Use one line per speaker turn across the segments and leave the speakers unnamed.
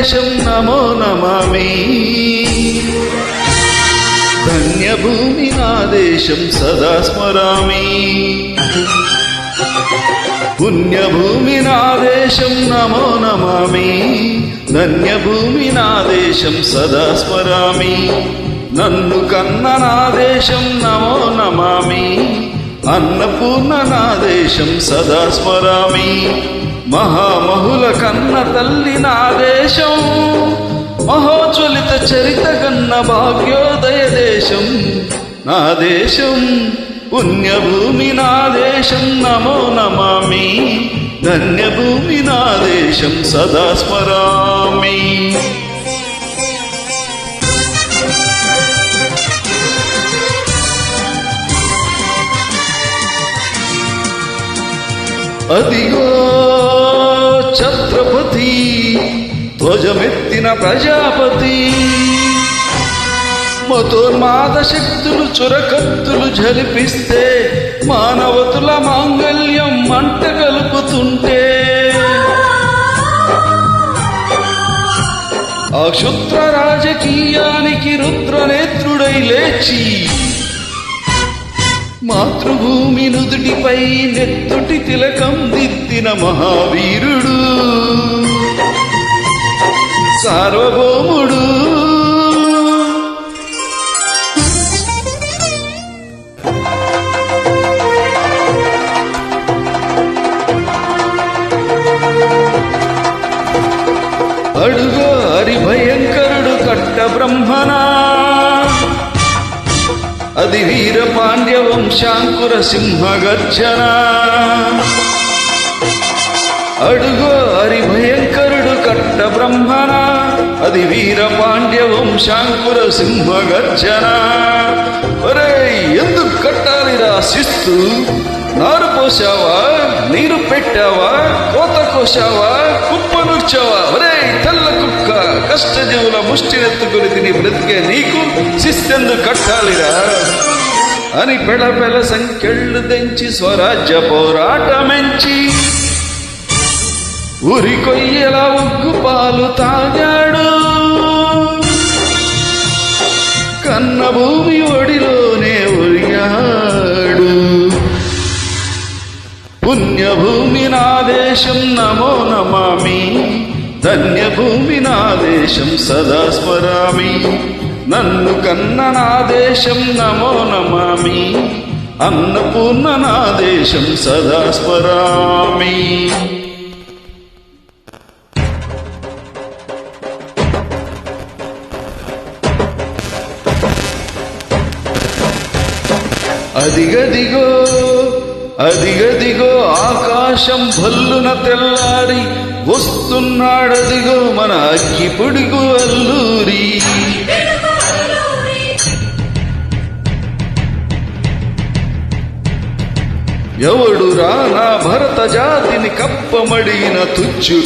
దేశం నమో నమామి. ధన్యభూమి నా దేశం సదా స్మరామి. పుణ్యభూమి నా దేశం నమో నమామి. ధన్యభూమి నా దేశం సదా స్మరామి. నన్ను కన్న నా దేశం నమో నమామి. అన్నపూర్ణ నా దేశం సదా స్మరామి. మహామహుల కన్న తల్లి నా దేశం. మహోజ్వలిత చరిత కన్న భాగ్యోదయ దేశం నా దేశం. పుణ్యభూమి నా దేశం నమో నమామి. ధన్యభూమి నా దేశం సదా స్మరామి. అదిగో ఛత్రపతి ధ్వజమెత్తిన ప్రజాపతి. మతోన్మాద శక్తులు చురకత్తులు జలిపిస్తే మానవతుల మాంగళ్యం మంట కలుపుతుంటే ఆ క్షుద్ర రాజకీయానికి రుద్రనేత్రుడై లేచి మాతృభూమి నుదుటిపై నెత్తుటి తిలకం దిద్దిన మహావీరుడు సార్వభౌముడు. అడుగో హరిభయంకరుడు కట్ట బ్రహ్మనా. అది వీర పాండ్య వంశాంకుర సింహ గర్జన. అడుగో హరిభయంకరుడు కట్ట బ్రహ్మణ. అది వీర పాండ్య వంశాంకుర సింహ గర్జన. ఒరే ఎందుకు కట్టాలిరా శిస్తు? నారు పోసావా, నీరు పెట్టావా, కోత కోసావా, కుప్పనుచ్చావా? ఒరే తెల్ల కుక్క, కష్టజీవుల ముష్టినెత్తుకుని తిని బ్రతికే నీకు శిస్తెందుకు కట్టాలిరా అని పెళపెళ సంఖ్యళ్ళు తెంచి స్వరాజ్య పోరాటమెంచి ఉరి కొయ్యల ఉగ్గు పాలు తాగాడు. కన్న భూమి ఒడిలోనే ఒరిగాడు. పుణ్యభూమి నా దేశం నమో నమామి. ధన్యభూమి నా దేశం సదా స్మరామి. నన్ను కన్న నా దేశం నమో నమామి. అన్నపూర్ణ నా దేశం సదా స్మరామి. అదిగదిగో అదిగదిగో ఆకాశం భల్లున తెల్లారి వస్తున్నాడదిగో మన అగ్గి పొడుగు అల్లూరి. ఎవడు రానా భరత జాతిని కప్పమడిగిన తుచ్చు.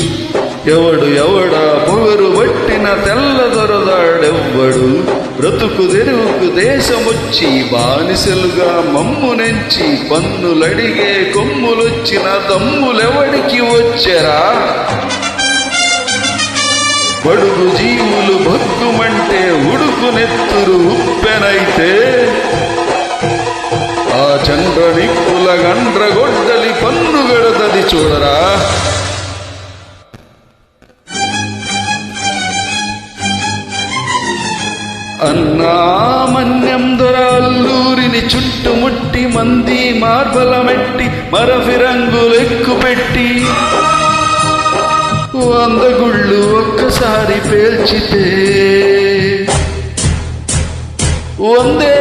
ఎవడా పొగరు పట్టిన తెల్లదొరదాడెవ్వడు. బ్రతుకు తెరువుకు దేశమొచ్చి బానిసలుగా మమ్మునెంచి పన్నులడిగే కొమ్ములొచ్చిన దమ్ములెవడికి వచ్చరా? బడుగు జీవులు భగ్గుమంటే ఉడుకునెత్తురు ఉప్పెనైతే ఆ చంద్ర నిప్పుల గండ్రగొడ్డలి పన్నుగడతది చూడరా. అన్నామన్యం దొరల్లూరిని చుట్టుముట్టి మంది మార్బలమెట్టి మరఫిరంగులెక్కు పెట్టి 100 గుళ్ళు ఒక్కసారి పేల్చితే వందే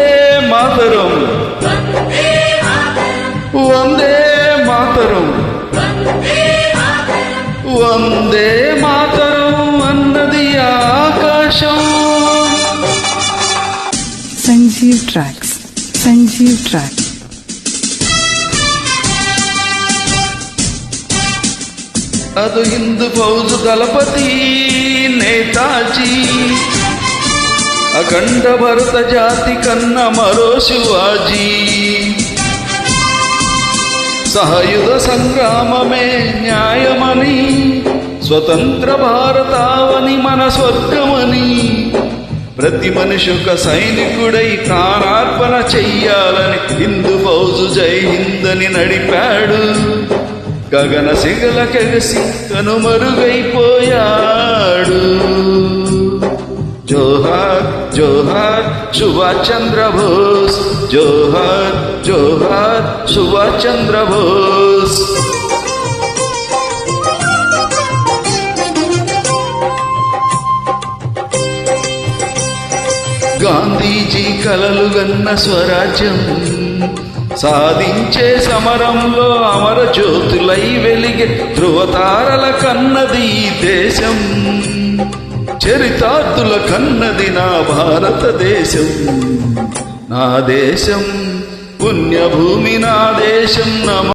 మాతరం వందే మాతరం వందే మాతరం అన్నది ఆకాశం.
Sanjeev tracks, Sanjeev tracks.
ಅದು ಹಿಂದೂ ಫೌಜು ದಳಪತಿ ನೇತಾಜಿ. అఖండ భరత జాతి కన్న మరో శివాజీ. సాయుధ సంగ్రామమే న్యాయమని స్వతంత్ర భారతావని మన స్వర్గమని ప్రతి మనిషి ఒక సైనికుడై ప్రాణార్పణ చెయ్యాలని హిందూ ఫౌజు జై హింద్ అని నడిపాడు. గగన సిగల కెగసి కనుమరుగైపోయాడు. జోహార్ జోహార్ సుభాష్ చంద్ర బోస్, జోహార్ జోహార్ సుభాష్ చంద్ర బోస్. గాంధీజీ కలలుగన్న స్వరాజ్యం సాధించే సమరంలో అమర జ్యోతులై వెలిగే ధృవతారల కన్నది ఈ దేశం. చరితార్థుల కన్నది నా భారతదేశం. నా దేశం పుణ్యభూమి, నా దేశం నమ